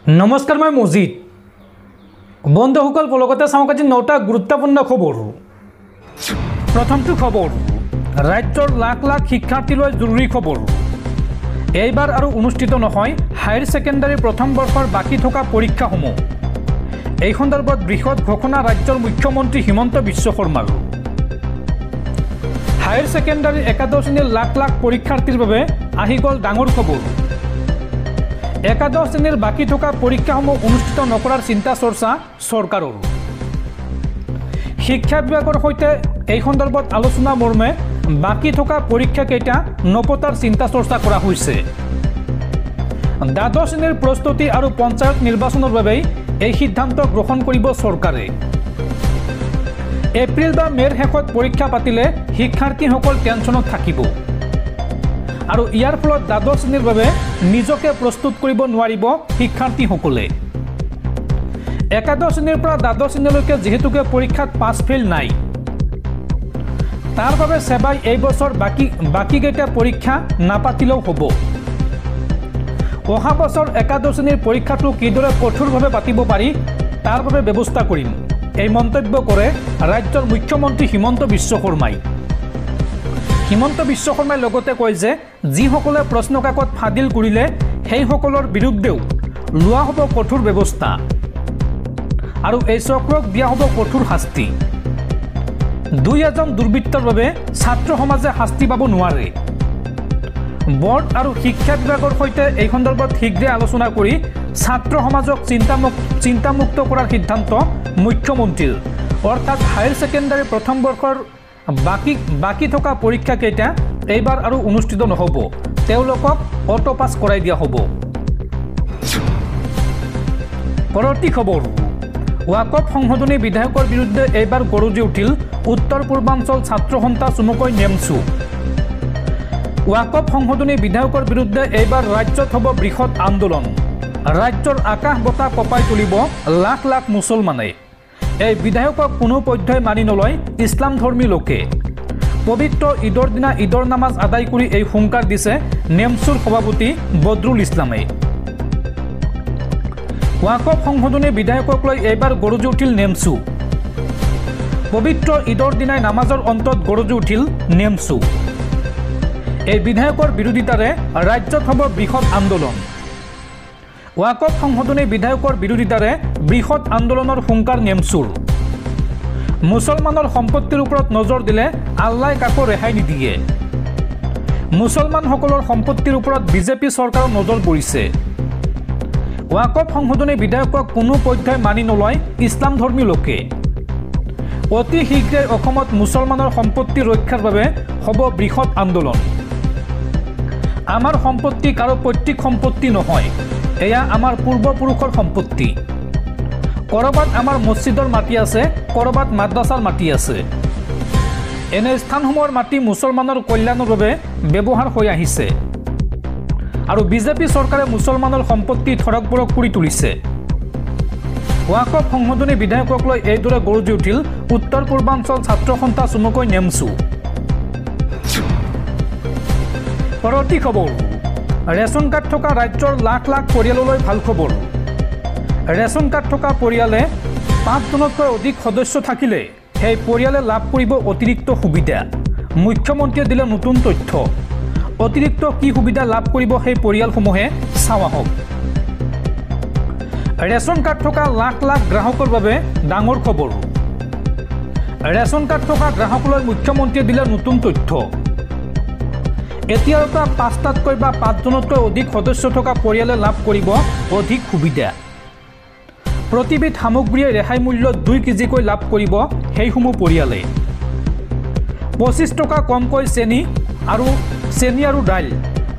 नमस्कार मैं मजिद बंधुসকল पलकते चाওক আজি 9টা গুৰুত্বপূৰ্ণ খবৰ। প্ৰথমটো খবৰ ৰাজ্যৰ লাখ লাখ শিক্ষাৰ্থীলৈ জৰুৰী খবৰ। এইবাৰ আৰু অনুষ্ঠিত নহয় হায়াৰ সেকেন্ডাৰী প্ৰথম বৰ্ষৰ বাকি থকা পৰীক্ষাসমূহ। এই সন্দৰ্ভত বৃহৎ ঘোষণা ৰাজ্যৰ মুখ্যমন্ত্ৰী হিমন্ত বিশ্ব শৰ্মাৰ। হায়াৰ সেকেন্ডাৰী একাদশ শ্ৰেণীৰ লাখ লাখ পৰীক্ষাৰ্থীৰ বাবে আহি গ'ল ডাঙৰ খবৰ। একাদশ শ্ৰেণীৰ বাকি থকা পৰীক্ষাসমূহ অনুষ্ঠিত নকৰাৰ চিন্তা চৰ্চা চৰকাৰৰ। শিক্ষা বিভাগৰ সৈতে এই সন্দৰ্ভত আলোচনা মৰ্মে বাকি থকা পৰীক্ষা কেইটা নপতাৰ চিন্তা চৰ্চা কৰা হৈছে। দ্বাদশ শ্ৰেণীৰ প্ৰস্তুতি আৰু পঞ্চায়ত নিৰ্বাচনৰ বাবে এই সিদ্ধান্ত গ্ৰহণ কৰিব চৰকাৰে। এপ্ৰিল বা মেৰ শেষত পৰীক্ষা পাতিলে শিক্ষাৰ্থীসকল টেনচনত থাকিব আৰু ইয়াৰ ফলত দ্বাদশ শ্ৰেণীৰ বাবে নিজকে প্ৰস্তুত কৰিব নোৱাৰিব শিক্ষাৰ্থীসকলে। একাদশ শ্ৰেণীৰ পৰা দ্বাদশ শ্ৰেণীলৈকে যেহেতুকে পৰীক্ষাত পাছ ফেইল নাই, তাৰ বাবে সেৱাই এই বছৰ বাকি কেইটা পৰীক্ষা নাপাতিলেও হ'ব। অহা বছৰ একাদশ শ্ৰেণীৰ পৰীক্ষাটো কিদৰে কঠোৰভাৱে পাতিব পাৰি তাৰ বাবে ব্যৱস্থা কৰিম, এই মন্তব্য কৰে ৰাজ্যৰ মুখ্যমন্ত্ৰী হিমন্ত বিশ্ব শৰ্মাই। হিমন্ত বিশ্ব শৰ্মাই লগতে কয় যে যিসকলে প্ৰশ্ন কাকত ফাদিল কৰিলে সেইসকলৰ বিৰুদ্ধেও লোৱা হ'ব কঠোৰ ব্যৱস্থা আৰু এই চক্ৰক দিয়া হ'ব কঠোৰ শাস্তি। দুই এজন দুৰ্বৃত্তৰ বাবে ছাত্ৰ সমাজে শাস্তি পাব নোৱাৰে। বৰ্ড আৰু শিক্ষা বিভাগৰ সৈতে এই সন্দৰ্ভত শীঘ্ৰে আলোচনা কৰি ছাত্ৰ সমাজক চিন্তামুক্ত কৰাৰ সিদ্ধান্ত মুখ্যমন্ত্ৰীৰ। অৰ্থাৎ হায়াৰ ছেকেণ্ডাৰী প্ৰথম বৰ্ষৰ বাকি থকা পৰীক্ষা কেইটা এইবাৰ আৰু অনুষ্ঠিত নহ'ব, তেওঁলোকক অটো পাছ কৰাই দিয়া হ'ব। পৰৱৰ্তী খবৰ ৱাকফ সংশোধনী বিধেয়কৰ বিৰুদ্ধে এইবাৰ গৰজি উঠিল উত্তৰ পূৰ্বাঞ্চল ছাত্ৰ সন্থা চমুকৈ নেমচু। ৱাকফ সংশোধনী বিধেয়কৰ বিৰুদ্ধে এইবাৰ ৰাজ্যত হ'ব বৃহৎ আন্দোলন। ৰাজ্যৰ আকাশ বতাহ কঁপাই তুলিব লাখ লাখ মুছলমানে। এই বিধেয়কক কোনো পধ্যই মানি নলয় ইছলাম ধৰ্মী লোকে। পবিত্ৰ ঈদৰ দিনা ঈদৰ নামাজ আদায় কৰি এই হুংকাৰ দিছে নেমচুৰ সভাপতি বদৰুল ইছলামে। ৱাকফ সংশোধনী বিধেয়কক লৈ এইবাৰ গৰজি উঠিল নেমচু। পবিত্ৰ ঈদৰ দিনাই নামাজৰ অন্তত গৰজি উঠিল নেমচু। এই বিধেয়কৰ বিৰোধিতাৰে ৰাজ্যত হ'ব বৃহৎ আন্দোলন। ৱাকফ সংশোধনী বিধেয়কৰ বিৰোধিতাৰে বৃহৎ আন্দোলনৰ হুংকাৰ নেমচুৰ। মুছলমানৰ সম্পত্তিৰ ওপৰত নজৰ দিলে আল্লাই কাকো ৰেহাই নিদিয়ে। মুছলমানসকলৰ সম্পত্তিৰ ওপৰত বিজেপি চৰকাৰৰ নজৰ পৰিছে। ৱাকফ সংশোধনী বিধেয়কক কোনো পধ্যই মানি নলয় ইছলাম ধৰ্মী লোকে। অতি শীঘ্ৰে অসমত মুছলমানৰ সম্পত্তি ৰক্ষাৰ বাবে হ'ব বৃহৎ আন্দোলন। আমাৰ সম্পত্তি কাৰো পৈতৃক সম্পত্তি নহয়, এয়া আমাৰ পূৰ্বপুৰুষৰ সম্পত্তি। কৰবাত আমাৰ মছজিদৰ মাটি আছে, কৰবাত মাদ্ৰাছাৰ মাটি আছে। এনে স্থানসমূহৰ মাটি মুছলমানৰ কল্যাণৰ বাবে ব্যৱহাৰ হৈ আহিছে আৰু বিজেপি চৰকাৰে মুছলমানৰ সম্পত্তি থৰক বৰক কৰি তুলিছে। ৱাকফ সংশোধনী বিধেয়কক লৈ এইদৰে গৰজি উঠিল উত্তৰ পূৰ্বাঞ্চল ছাত্ৰ সন্থা চমুকৈ নেমচু। পৰৱৰ্তী খবৰ ৰেচন কাৰ্ড থকা ৰাজ্যৰ লাখ লাখ পৰিয়াললৈ ভাল খবৰ। ৰেচন কাৰ্ড থকা পৰিয়ালে 5 জনতকৈ অধিক সদস্য থাকিলে সেই পৰিয়ালে লাভ কৰিব অতিৰিক্ত সুবিধা। মুখ্যমন্ত্ৰীয়ে দিলে নতুন তথ্য। অতিৰিক্ত কি সুবিধা লাভ কৰিব সেই পৰিয়ালসমূহে চাওঁ আহক। ৰেচন কাৰ্ড থকা লাখ লাখ গ্ৰাহকৰ বাবে ডাঙৰ খবৰ। ৰেচন কাৰ্ড থকা গ্ৰাহকলৈ মুখ্যমন্ত্ৰীয়ে দিলে নতুন তথ্য। এতিয়াৰ পৰা 5টাতকৈ বা 5 জনতকৈ অধিক সদস্য থকা পৰিয়ালে লাভ কৰিব অধিক সুবিধা। প্ৰতিবিধ সামগ্ৰীয়ে ৰেহাই মূল্যত 2 কেজিকৈ লাভ কৰিব সেইসমূহ পৰিয়ালে। 25 টকা কমকৈ চেনি আৰু দাইল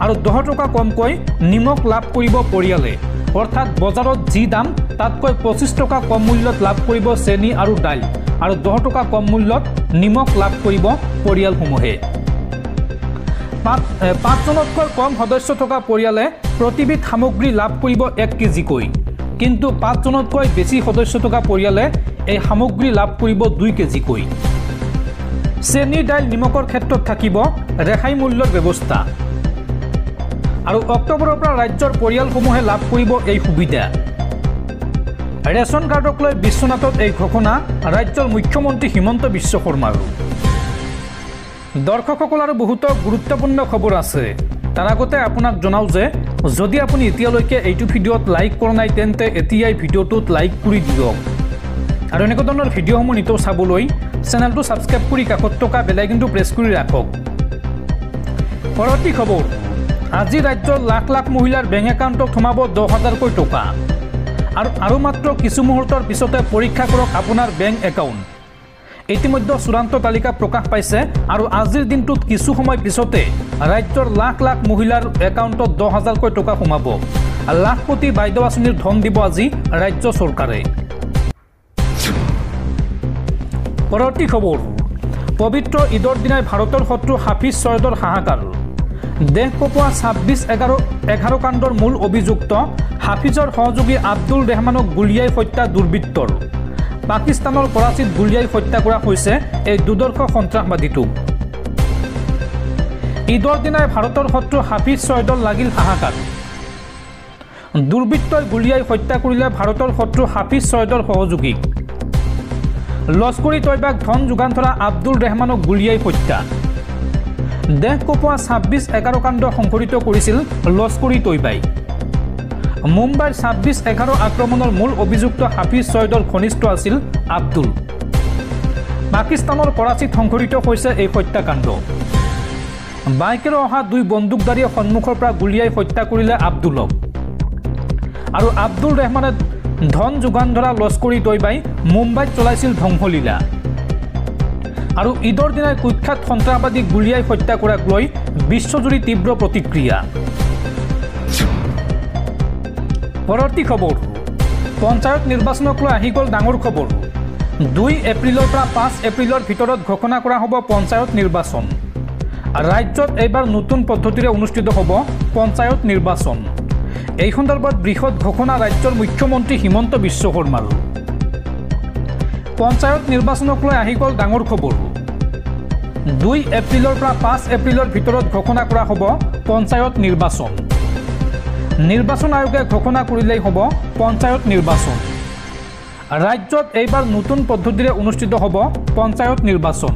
আৰু 10 টকা কমকৈ নিমখ লাভ কৰিব পৰিয়ালে। অৰ্থাৎ বজাৰত যি দাম তাতকৈ 25 টকা কম মূল্যত লাভ কৰিব চেনি আৰু দাইল আৰু 10 টকা কম মূল্যত নিমখ লাভ কৰিব পৰিয়ালসমূহে। 5 জনতকৈ কম সদস্য থকা পৰিয়ালে প্ৰতিবিধ সামগ্ৰী লাভ কৰিব 1 কেজিকৈ, কিন্তু 5 জনতকৈ বেছি সদস্য থকা পৰিয়ালে এই সামগ্ৰী লাভ কৰিব 2 কেজিকৈ। চেনি দাইল নিমখৰ ক্ষেত্ৰত থাকিব ৰেহাই মূল্যৰ ব্যৱস্থা আৰু অক্টোবৰৰ পৰা ৰাজ্যৰ পৰিয়ালসমূহে লাভ কৰিব এই সুবিধা। ৰেচন কাৰ্ডক লৈ বিশ্বনাথত এই ঘোষণা ৰাজ্যৰ মুখ্যমন্ত্ৰী হিমন্ত বিশ্ব শৰ্মাৰ। দৰ্শকসকল আৰু বহুতো গুৰুত্বপূৰ্ণ খবৰ আছে। তাৰ আগতে আপোনাক জনাওঁ যে যদি আপুনি এতিয়ালৈকে এইটো ভিডিঅ'ত লাইক কৰা নাই তেন্তে এতিয়াই ভিডিঅ'টোত লাইক কৰি দিয়ক আৰু এনেকুৱা ধৰণৰ ভিডিঅ'সমূহ নিতৌ চাবলৈ চেনেলটো ছাবস্ক্ৰাইব কৰি কাষত থকা বেল আইকনটো প্ৰেছ কৰি ৰাখক। পৰৱৰ্তী খবৰ, আজি ৰাজ্যৰ লাখ লাখ মহিলাৰ বেংক একাউণ্টত সোমাব 10,000কৈ টকা আৰু মাত্ৰ কিছু মুহূৰ্তৰ পিছতে পৰীক্ষা কৰক আপোনাৰ বেংক একাউণ্ট। ইতিমধ্যে চূড়ান্ত তালিকা প্ৰকাশ পাইছে আৰু আজিৰ দিনটোত কিছু সময় পিছতে ৰাজ্যৰ লাখ লাখ মহিলাৰ একাউণ্টত 10,000কৈ টকা সোমাব। লাখপতি বাইদেউ আঁচনিৰ ধন দিব আজি ৰাজ্য চৰকাৰে। পৰৱৰ্তী খবৰ, পবিত্ৰ ঈদৰ দিনাই ভাৰতৰ শত্ৰু হাফিজ ছৈয়দৰ হাহাকাৰ। দেশ কঁপোৱা 26/11 কাণ্ডৰ মূল অভিযুক্ত হাফিজৰ সহযোগী আব্দুল ৰেহমানক গুলীয়াই হত্যা দুৰ্বৃত্তৰ। পাকিস্তানৰ কৰাচীত গুলীয়াই হত্যা কৰা হৈছে এই দুৰ্ধৰ্ষ সন্ত্ৰাসবাদীটোক। ঈদৰ দিনাই ভাৰতৰ শত্ৰু হাফিজ ছৈয়দৰ লাগিল হাহাকাৰ। দুৰ্বৃত্তই গুলীয়াই হত্যা কৰিলে ভাৰতৰ শত্ৰু হাফিজ ছৈয়দৰ সহযোগীক। লস্কৰি তৈবাক ধন যোগান ধৰা আব্দুল ৰেহমানক গুলীয়াই হত্যা। দেশ কঁপোৱা 26/11 কাণ্ড সংঘটিত কৰিছিল লস্কৰি তৈবাই। মুম্বাইৰ 26/11 আক্ৰমণৰ মূল অভিযুক্ত হাফিজ ছৈয়দৰ ঘনিষ্ঠ আছিল আব্দুল। পাকিস্তানৰ কৰাচীত সংঘটিত হৈছে এই হত্যাকাণ্ড। বাইকেৰে অহা দুই বন্দুকধাৰীয়ে সন্মুখৰ পৰা গুলীয়াই হত্যা কৰিলে আব্দুলক আৰু আব্দুল ৰেহমানে ধন যোগান ধৰা লস্কৰি তৈবাই মুম্বাইত চলাইছিল ধ্বংসলীলা আৰু ঈদৰ দিনাই কুখ্যাত সন্ত্ৰাসবাদীক গুলীয়াই হত্যা কৰাক লৈ বিশ্বজুৰি তীব্ৰ প্ৰতিক্ৰিয়া। পৰৱৰ্তী খবৰ, পঞ্চায়ত নিৰ্বাচনক লৈ আহি গ'ল ডাঙৰ খবৰ। 2 এপ্ৰিলৰ পৰা 5 এপ্ৰিলৰ ভিতৰত ঘোষণা কৰা হ'ব পঞ্চায়ত নিৰ্বাচন। ৰাজ্যত এইবাৰ নতুন পদ্ধতিৰে অনুষ্ঠিত হ'ব পঞ্চায়ত নিৰ্বাচন। এই সন্দৰ্ভত বৃহৎ ঘোষণা ৰাজ্যৰ মুখ্যমন্ত্ৰী হিমন্ত বিশ্ব শৰ্মাৰ। পঞ্চায়ত নিৰ্বাচনক লৈ আহি গ'ল ডাঙৰ খবৰ। 2 এপ্ৰিলৰ পৰা 5 এপ্ৰিলৰ ভিতৰত ঘোষণা কৰা হ'ব পঞ্চায়ত নিৰ্বাচন। নিৰ্বাচন আয়োগে ঘোষণা কৰিলেই হ'ব পঞ্চায়ত নিৰ্বাচন। ৰাজ্যত এইবাৰ নতুন পদ্ধতিৰে অনুষ্ঠিত হ'ব পঞ্চায়ত নিৰ্বাচন।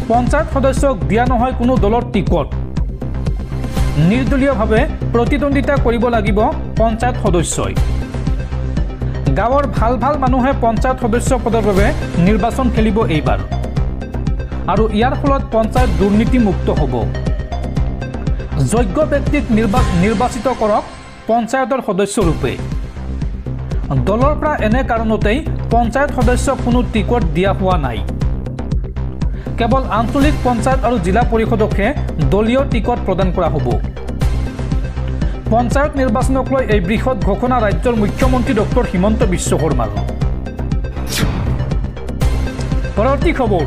পঞ্চায়ত সদস্যক দিয়া নহয় কোনো দলৰ টিকট। নিৰ্দলীয়ভাৱে প্ৰতিদ্বন্দ্বিতা কৰিব লাগিব পঞ্চায়ত সদস্যই। গাঁৱৰ ভাল ভাল মানুহে পঞ্চায়ত সদস্য পদৰ বাবে নিৰ্বাচন খেলিব এইবাৰ আৰু ইয়াৰ ফলত পঞ্চায়ত দুৰ্নীতিমুক্ত হ'ব। যোগ্য ব্যক্তিক নিৰ্বাচিত কৰক পঞ্চায়তৰ সদস্যৰূপে। দলৰ পৰা এনে কাৰণতেই পঞ্চায়ত সদস্যক কোনো টিকট দিয়া হোৱা নাই। কেৱল আঞ্চলিক পঞ্চায়ত আৰু জিলা পৰিষদকহে দলীয় টিকট প্ৰদান কৰা হ'ব। পঞ্চায়ত নিৰ্বাচনক লৈ এই বৃহৎ ঘোষণা ৰাজ্যৰ মুখ্যমন্ত্ৰী ডক্টৰ হিমন্ত বিশ্ব শৰ্মাৰ। পৰৱৰ্তী খবৰ,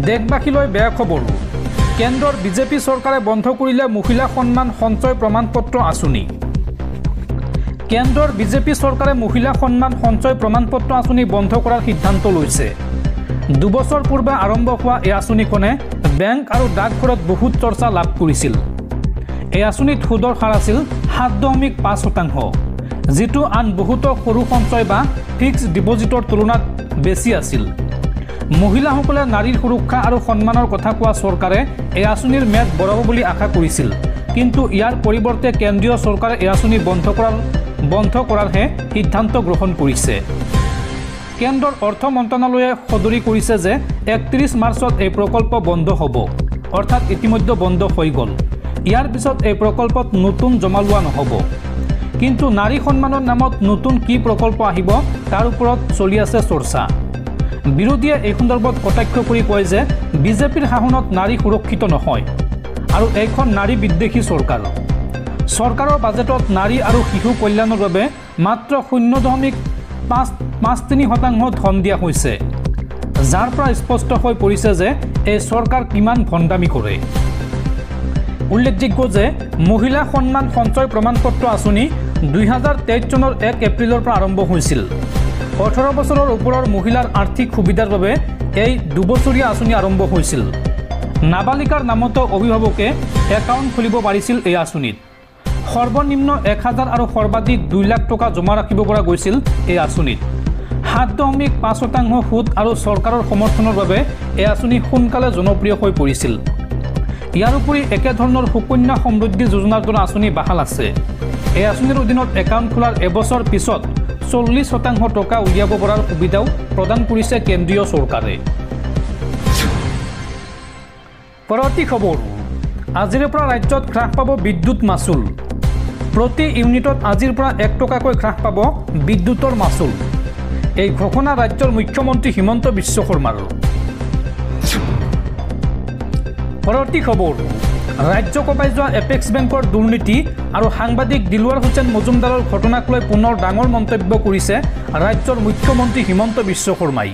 দেশবাসীলৈ বেয়া খবৰ। কেন্দ্ৰৰ বিজেপি চৰকাৰে বন্ধ কৰিলে মহিলা সন্মান সঞ্চয় প্ৰমাণপত্ৰ আঁচনি। কেন্দ্ৰৰ বিজেপি চৰকাৰে মহিলা সন্মান সঞ্চয় প্ৰমাণপত্ৰ আঁচনি বন্ধ কৰাৰ সিদ্ধান্ত লৈছে। 2 বছৰ পূৰ্বে আৰম্ভ হোৱা এই আঁচনিখনে বেংক আৰু ডাকঘৰত বহুত চৰ্চা লাভ কৰিছিল। এই আঁচনিত সুদৰ হাৰ আছিল 7.5%, যিটো আন বহুতো সৰু সঞ্চয় বা ফিক্সড ডিপজিটৰ তুলনাত বেছি আছিল। মহিলাসকলে নাৰীৰ সুৰক্ষা আৰু সন্মানৰ কথা কোৱা চৰকাৰে এই আঁচনিৰ ম্যাদ বঢ়াব বুলি আশা কৰিছিল, কিন্তু ইয়াৰ পৰিৱৰ্তে কেন্দ্ৰীয় চৰকাৰে এই আঁচনি বন্ধ কৰাৰহে সিদ্ধান্ত গ্ৰহণ কৰিছে। কেন্দ্ৰৰ অৰ্থ মন্ত্ৰালয়ে সদৰি কৰিছে যে 31 মাৰ্চত এই প্ৰকল্প বন্ধ হ'ব, অৰ্থাৎ ইতিমধ্যে বন্ধ হৈ গ'ল। ইয়াৰ পিছত এই প্ৰকল্পত নতুন জমা লোৱা নহ'ব। কিন্তু নাৰী সন্মানৰ নামত নতুন কি প্ৰকল্প আহিব তাৰ ওপৰত চলি আছে চৰ্চা। বিৰোধীয়ে এই সন্দৰ্ভত কটাক্ষ কৰি কয় যে বিজেপিৰ শাসনত নাৰী সুৰক্ষিত নহয় আৰু এইখন নাৰী বিদ্বেষী চৰকাৰ। চৰকাৰৰ বাজেটত নাৰী আৰু শিশু কল্যাণৰ বাবে মাত্ৰ 0.53% ধন দিয়া হৈছে, যাৰ পৰা স্পষ্ট হৈ পৰিছে যে এই চৰকাৰ কিমান ভণ্ডামি কৰে। উল্লেখযোগ্য যে মহিলা সন্মান সঞ্চয় প্ৰমাণপত্ৰ আঁচনি 2023 চনৰ 1 এপ্ৰিলৰ পৰা আৰম্ভ হৈছিল। 18 বছৰৰ ওপৰৰ মহিলাৰ আৰ্থিক সুবিধাৰ বাবে এই 2 বছৰীয়া আঁচনি আৰম্ভ হৈছিল। নাবালিকাৰ নামতো অভিভাৱকে একাউণ্ট খুলিব পাৰিছিল এই আঁচনিত। সৰ্বনিম্ন 1,000 আৰু সৰ্বাধিক 2 লাখ টকা জমা ৰাখিব পৰা গৈছিল এই আঁচনিত 7.5% সুদ আৰু চৰকাৰৰ সমৰ্থনৰ বাবে এই আঁচনি সোনকালে জনপ্ৰিয় হৈ পৰিছিল। ইয়াৰ উপৰি একেধৰণৰ সুকন্যা সমৃদ্ধি যোজনাৰ দৰে আঁচনি বাহাল আছে। এই আঁচনিৰ অধীনত একাউণ্ট খোলাৰ এবছৰ পিছত 40% টকা উলিয়াব পৰাৰ সুবিধাও প্ৰদান কৰিছে কেন্দ্ৰীয় চৰকাৰে। পৰৱৰ্তী খবৰ, আজিৰ পৰা ৰাজ্যত হ্ৰাস পাব বিদ্যুৎ মাচুল। প্ৰতি ইউনিটত আজিৰ পৰা 1 টকাকৈ হ্ৰাস পাব বিদ্যুতৰ মাচুল। এই ঘোষণা ৰাজ্যৰ মুখ্যমন্ত্ৰী হিমন্ত বিশ্ব শৰ্মাৰ। পৰৱৰ্তী খবৰ, ৰাজ্য কঁপাই যোৱা এপেক্স বেংকৰ দুৰ্নীতি আৰু সাংবাদিক দিলৱাৰ হুছেইন মজুমদাৰৰ ঘটনাক লৈ পুনৰ ডাঙৰ মন্তব্য কৰিছে ৰাজ্যৰ মুখ্যমন্ত্ৰী হিমন্ত বিশ্ব শৰ্মাই।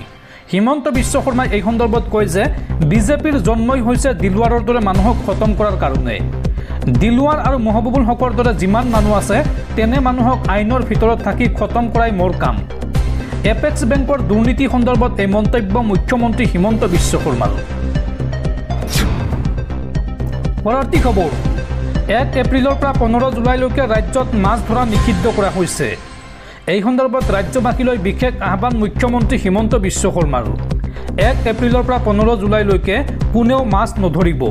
হিমন্ত বিশ্ব শৰ্মাই এই সন্দৰ্ভত কয় যে বিজেপিৰ জন্মই হৈছে দিলৱাৰৰ দৰে মানুহক খতম কৰাৰ কাৰণে। দিলৱাৰ আৰু মহবুবুল হকৰ দৰে যিমান মানুহ আছে তেনে মানুহক আইনৰ ভিতৰত থাকি খতম কৰাই মোৰ কাম। এপেক্স বেংকৰ দুৰ্নীতি সন্দৰ্ভত এই মন্তব্য মুখ্যমন্ত্ৰী হিমন্ত বিশ্ব শৰ্মাৰ। পৰৱৰ্তী খবৰ, 1 এপ্ৰিলৰ পৰা 15 জুলাইলৈকে ৰাজ্যত মাছ ধৰা নিষিদ্ধ কৰা হৈছে। এই সন্দৰ্ভত ৰাজ্যবাসীলৈ বিশেষ আহ্বান মুখ্যমন্ত্ৰী হিমন্ত বিশ্ব শৰ্মাৰ। 1 এপ্ৰিলৰ পৰা 15 জুলাইলৈকে কোনেও মাছ নধৰিব।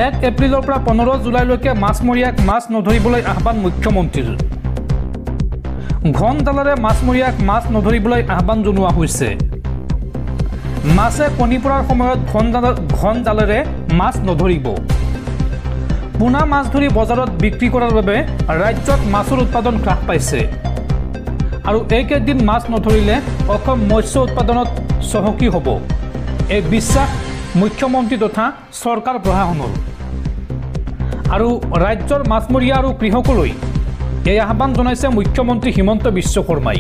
1 এপ্ৰিলৰ পৰা 15 জুলাইলৈকে মাছমৰীয়াক মাছ নধৰিবলৈ আহ্বান মুখ্যমন্ত্ৰীৰ। ঘন জালেৰে মাছমৰীয়াক মাছ নধৰিবলৈ আহ্বান জনোৱা হৈছে। মাছে কণী পৰাৰ সময়ত ঘন জালেৰে মাছ নধৰিব। পোনা মাছ ধৰি বজাৰত বিক্ৰী কৰাৰ বাবে ৰাজ্যত মাছৰ উৎপাদন হ্ৰাস পাইছে আৰু এইকেইদিন মাছ নধৰিলে অসম মৎস্য উৎপাদনত চহকী হ'ব। এই বিশ্বাস মুখ্যমন্ত্ৰী তথা চৰকাৰ প্ৰশাসনৰ। আৰু ৰাজ্যৰ মাছমৰীয়া আৰু কৃষকলৈ এই আহ্বান জনাইছে মুখ্যমন্ত্ৰী হিমন্ত বিশ্ব শৰ্মাই।